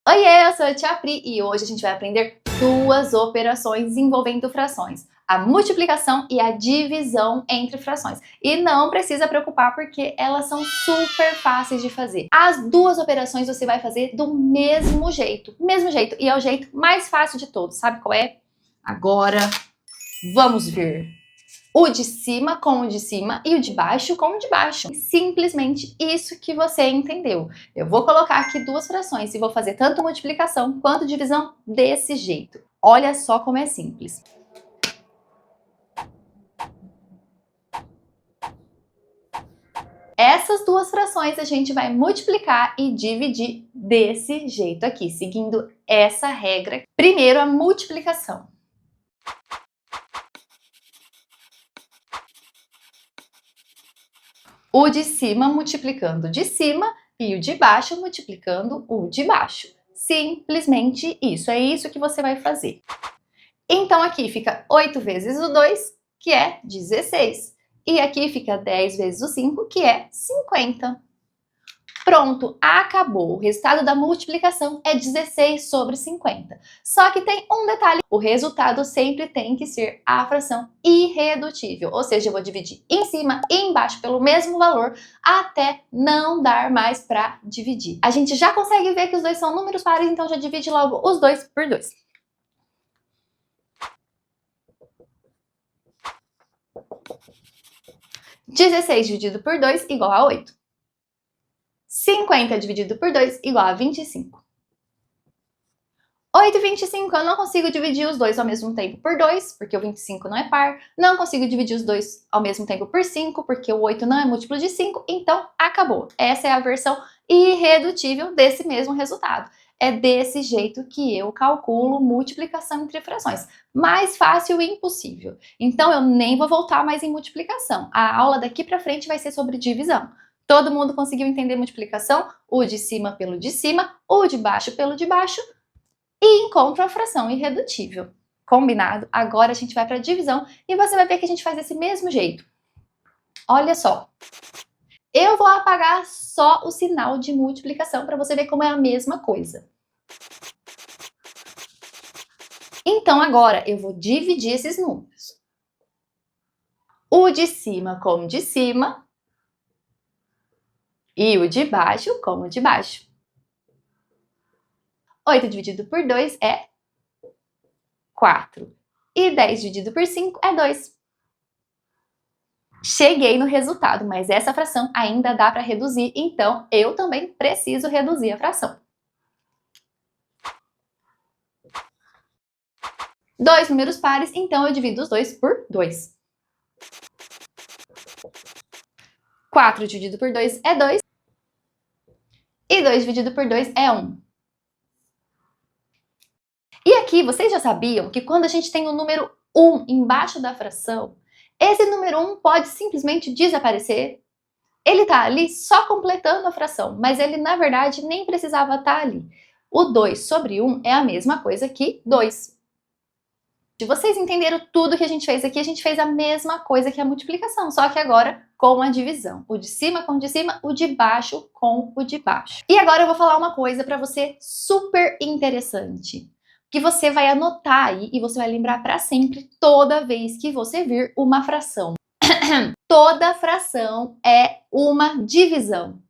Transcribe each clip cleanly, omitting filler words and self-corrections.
Oiê, eu sou a Tia Pri e hoje a gente vai aprender duas operações envolvendo frações. A multiplicação e a divisão entre frações. E não precisa preocupar porque elas são super fáceis de fazer. As duas operações você vai fazer do mesmo jeito. E é o jeito mais fácil de todos. Sabe qual é? Agora, vamos ver. O de cima com o de cima e o de baixo com o de baixo. Simplesmente isso que você entendeu. Eu vou colocar aqui duas frações e vou fazer tanto multiplicação quanto divisão desse jeito. Olha só como é simples. Essas duas frações a gente vai multiplicar e dividir desse jeito aqui, seguindo essa regra. Primeiro, a multiplicação. O de cima multiplicando o de cima e o de baixo multiplicando o de baixo. Simplesmente isso, é isso que você vai fazer. Então aqui fica 8 vezes o 2, que é 16. E aqui fica 10 vezes o 5, que é 50. Pronto, acabou. O resultado da multiplicação é 16 sobre 50. Só que tem um detalhe, o resultado sempre tem que ser a fração irredutível. Ou seja, eu vou dividir em cima e embaixo pelo mesmo valor até não dar mais para dividir. A gente já consegue ver que os dois são números pares, então já divide logo os dois por 2. (16) dividido por 2 igual a 8. 50 dividido por 2 igual a 25. 8 e 25 eu não consigo dividir os dois ao mesmo tempo por 2, porque o 25 não é par. Não consigo dividir os dois ao mesmo tempo por 5, porque o 8 não é múltiplo de 5. Então, acabou. Essa é a versão irredutível desse mesmo resultado. É desse jeito que eu calculo multiplicação entre frações. Mais fácil e impossível. Então, eu nem vou voltar mais em multiplicação. A aula daqui pra frente vai ser sobre divisão. Todo mundo conseguiu entender multiplicação? O de cima pelo de cima, o de baixo pelo de baixo e encontra a fração irredutível. Combinado? Agora a gente vai para a divisão e você vai ver que a gente faz desse mesmo jeito. Olha só. Eu vou apagar só o sinal de multiplicação para você ver como é a mesma coisa. Então agora eu vou dividir esses números. O de cima com o de cima e o de baixo com o de baixo. 8 dividido por 2 é 4. E 10 dividido por 5 é 2. Cheguei no resultado, mas essa fração ainda dá para reduzir, então eu também preciso reduzir a fração. 2 números pares, então eu divido os dois por 2. 4 dividido por 2 é 2. E 2 dividido por 2 é 1. E aqui, vocês já sabiam que quando a gente tem o número 1 embaixo da fração, esse número 1 pode simplesmente desaparecer? Ele está ali só completando a fração, mas ele, na verdade, nem precisava estar ali. O 2 sobre 1 é a mesma coisa que 2. Se vocês entenderam tudo que a gente fez aqui, a gente fez a mesma coisa que a multiplicação, só que agora com a divisão. O de cima com o de cima, o de baixo com o de baixo. E agora eu vou falar uma coisa para você super interessante, que você vai anotar aí e você vai lembrar para sempre toda vez que você vir uma fração. Toda fração é uma divisão.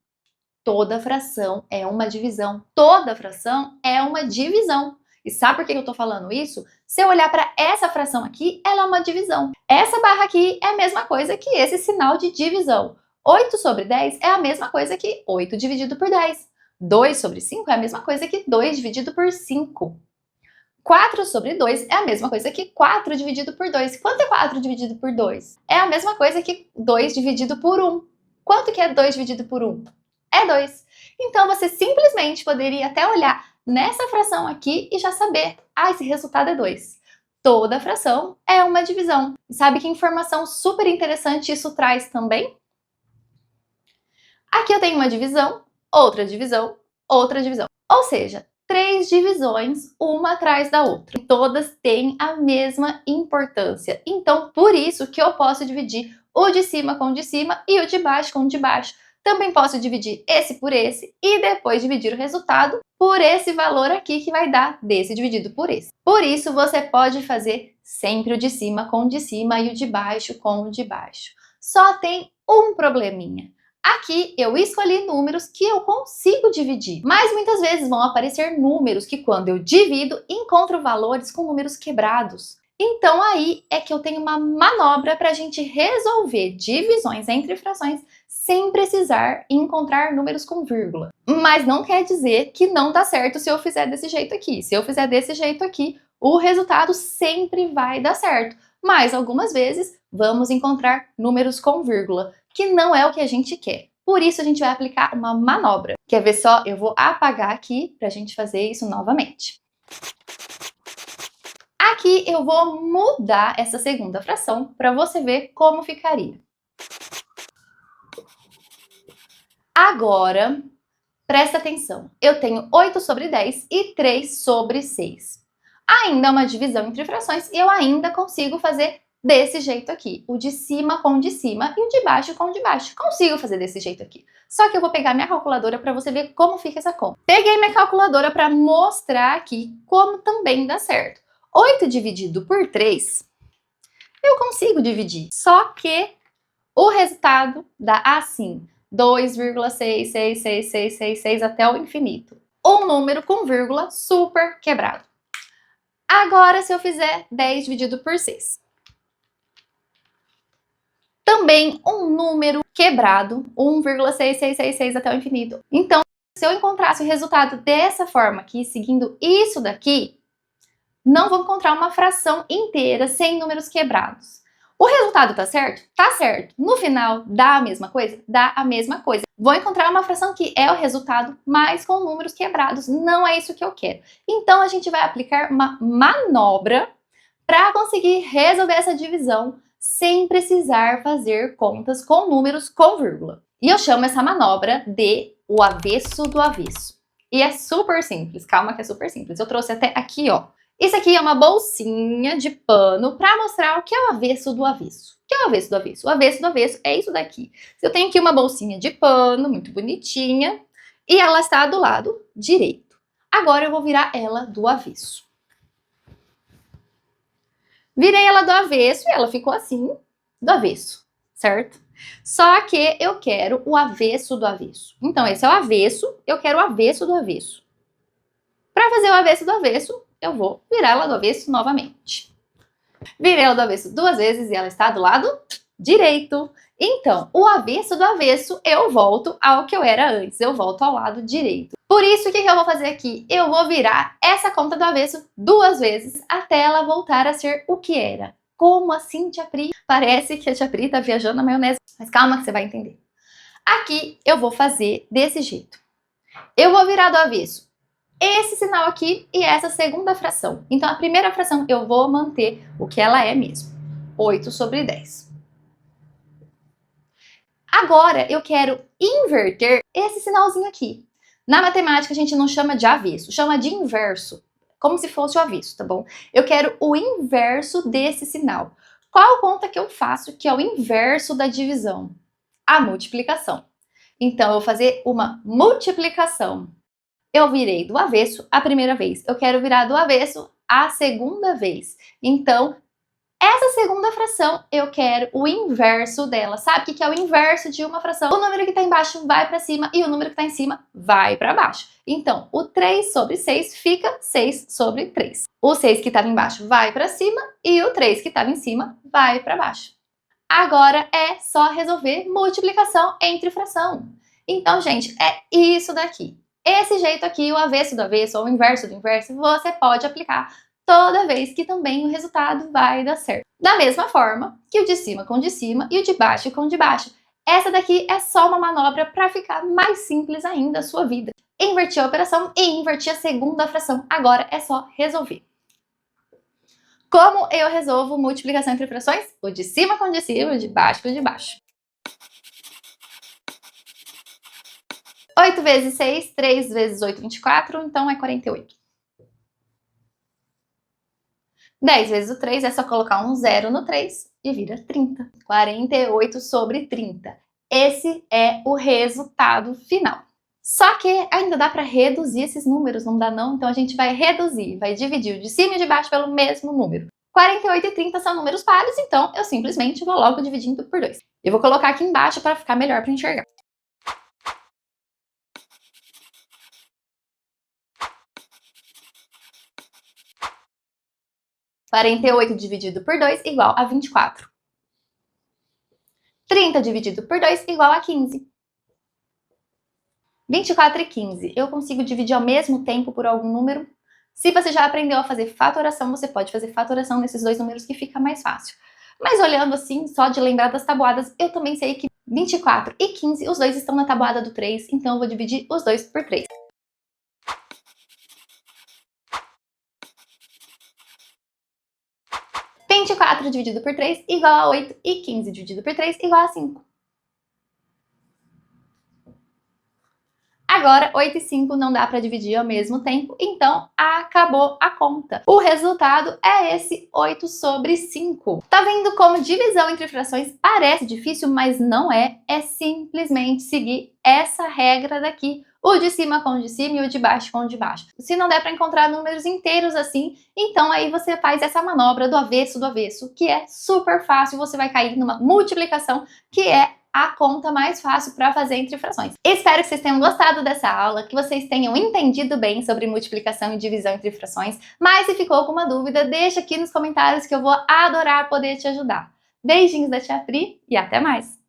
Toda fração é uma divisão. Toda fração é uma divisão. E sabe por que eu tô falando isso? Se eu olhar para essa fração aqui, ela é uma divisão. Essa barra aqui é a mesma coisa que esse sinal de divisão. 8 sobre 10 é a mesma coisa que 8 dividido por 10. 2 sobre 5 é a mesma coisa que 2 dividido por 5. 4 sobre 2 é a mesma coisa que 4 dividido por 2. Quanto é 4 dividido por 2? É a mesma coisa que 2 dividido por 1. Quanto que é 2 dividido por 1? É 2. Então, você simplesmente poderia até olhar nessa fração aqui e já saber, esse resultado é 2. Toda fração é uma divisão. E sabe que informação super interessante isso traz também? Aqui eu tenho uma divisão, outra divisão, outra divisão. Ou seja, 3 divisões, uma atrás da outra. Todas têm a mesma importância. Então, por isso que eu posso dividir o de cima com o de cima e o de baixo com o de baixo. Também posso dividir esse por esse e depois dividir o resultado por esse valor aqui que vai dar desse dividido por esse. Por isso, você pode fazer sempre o de cima com o de cima e o de baixo com o de baixo. Só tem um probleminha. Aqui eu escolhi números que eu consigo dividir, mas muitas vezes vão aparecer números que quando eu divido, encontro valores com números quebrados. Então aí é que eu tenho uma manobra para a gente resolver divisões entre frações sem precisar encontrar números com vírgula. Mas não quer dizer que não dá certo se eu fizer desse jeito aqui. Se eu fizer desse jeito aqui, o resultado sempre vai dar certo. Mas algumas vezes vamos encontrar números com vírgula, que não é o que a gente quer. Por isso a gente vai aplicar uma manobra. Quer ver só? Eu vou apagar aqui para a gente fazer isso novamente. Aqui eu vou mudar essa segunda fração para você ver como ficaria. Agora, presta atenção. Eu tenho 8 sobre 10 e 3 sobre 6. Ainda é uma divisão entre frações e eu ainda consigo fazer desse jeito aqui. O de cima com o de cima e o de baixo com o de baixo. Consigo fazer desse jeito aqui. Só que eu vou pegar minha calculadora para você ver como fica essa conta. Peguei minha calculadora para mostrar aqui como também dá certo. 8 dividido por 3, eu consigo dividir. Só que o resultado dá assim, 2,66666 até o infinito. Um número com vírgula super quebrado. Agora, se eu fizer 10 dividido por 6. Também um número quebrado, 1,6666 até o infinito. Então, se eu encontrasse o resultado dessa forma aqui, seguindo isso daqui, não vou encontrar uma fração inteira sem números quebrados. O resultado tá certo? Tá certo. No final, dá a mesma coisa? Dá a mesma coisa. Vou encontrar uma fração que é o resultado, mas com números quebrados. Não é isso que eu quero. Então, a gente vai aplicar uma manobra para conseguir resolver essa divisão sem precisar fazer contas com números com vírgula. E eu chamo essa manobra de o avesso do avesso. E é super simples. Calma que é super simples. Eu trouxe até aqui, ó. Isso aqui é uma bolsinha de pano para mostrar o que é o avesso do avesso. O que é o avesso do avesso? O avesso do avesso é isso daqui. Eu tenho aqui uma bolsinha de pano, muito bonitinha, e ela está do lado direito. Agora eu vou virar ela do avesso. Virei ela do avesso e ela ficou assim, do avesso, certo? Só que eu quero o avesso do avesso. Então, esse é o avesso, eu quero o avesso do avesso. Para fazer o avesso do avesso, eu vou virar ela do avesso novamente. Virei ela do avesso 2 vezes e ela está do lado direito. Então, o avesso do avesso, eu volto ao que eu era antes. Eu volto ao lado direito. Por isso, o que eu vou fazer aqui? Eu vou virar essa conta do avesso 2 vezes até ela voltar a ser o que era. Como assim, tia Pri? Parece que a tia Pri tá viajando na maionese. Mas calma que você vai entender. Aqui, eu vou fazer desse jeito. Eu vou virar do avesso esse sinal aqui e essa segunda fração. Então, a primeira fração eu vou manter o que ela é mesmo. 8 sobre 10. Agora, eu quero inverter esse sinalzinho aqui. Na matemática, a gente não chama de avesso, chama de inverso. Como se fosse o avesso, tá bom? Eu quero o inverso desse sinal. Qual conta que eu faço que é o inverso da divisão? A multiplicação. Então, eu vou fazer uma multiplicação. Eu virei do avesso a primeira vez. Eu quero virar do avesso a segunda vez. Então, essa segunda fração, eu quero o inverso dela. Sabe o que é o inverso de uma fração? O número que está embaixo vai para cima e o número que está em cima vai para baixo. Então, o 3 sobre 6 fica 6 sobre 3. O 6 que estava embaixo vai para cima e o 3 que estava em cima vai para baixo. Agora é só resolver multiplicação entre fração. Então, gente, é isso daqui. Esse jeito aqui, o avesso do avesso ou o inverso do inverso, você pode aplicar toda vez que também o resultado vai dar certo. Da mesma forma que o de cima com o de cima e o de baixo com o de baixo. Essa daqui é só uma manobra para ficar mais simples ainda a sua vida. Inverti a operação e inverti a segunda fração. Agora é só resolver. Como eu resolvo multiplicação entre frações? O de cima com o de cima e o de baixo com o de baixo. 8 vezes 6, 3 vezes 8, 24, então é 48. 10 vezes o 3 é só colocar um zero no 3 e vira 30. 48 sobre 30. Esse é o resultado final. Só que ainda dá para reduzir esses números, não dá não? Então a gente vai reduzir, vai dividir o de cima e de baixo pelo mesmo número. 48 e 30 são números pares, então eu simplesmente vou logo dividindo por 2. Eu vou colocar aqui embaixo para ficar melhor para enxergar. 48 dividido por 2 igual a 24. 30 dividido por 2 igual a 15. 24 e 15, eu consigo dividir ao mesmo tempo por algum número? Se você já aprendeu a fazer fatoração, você pode fazer fatoração nesses dois números que fica mais fácil. Mas olhando assim, só de lembrar das tabuadas, eu também sei que 24 e 15, os dois estão na tabuada do 3, então eu vou dividir os dois por 3. 24 dividido por 3 igual a 8 e 15 dividido por 3 igual a 5. Agora, 8 e 5 não dá para dividir ao mesmo tempo, então acabou a conta. O resultado é esse 8 sobre 5. Tá vendo como divisão entre frações parece difícil, mas não é. É simplesmente seguir essa regra daqui. O de cima com o de cima e o de baixo com o de baixo. Se não der para encontrar números inteiros assim, então aí você faz essa manobra do avesso, que é super fácil. Você vai cair numa multiplicação, que é a conta mais fácil para fazer entre frações. Espero que vocês tenham gostado dessa aula, que vocês tenham entendido bem sobre multiplicação e divisão entre frações, mas se ficou alguma dúvida, deixa aqui nos comentários que eu vou adorar poder te ajudar. Beijinhos da Tia Pri e até mais!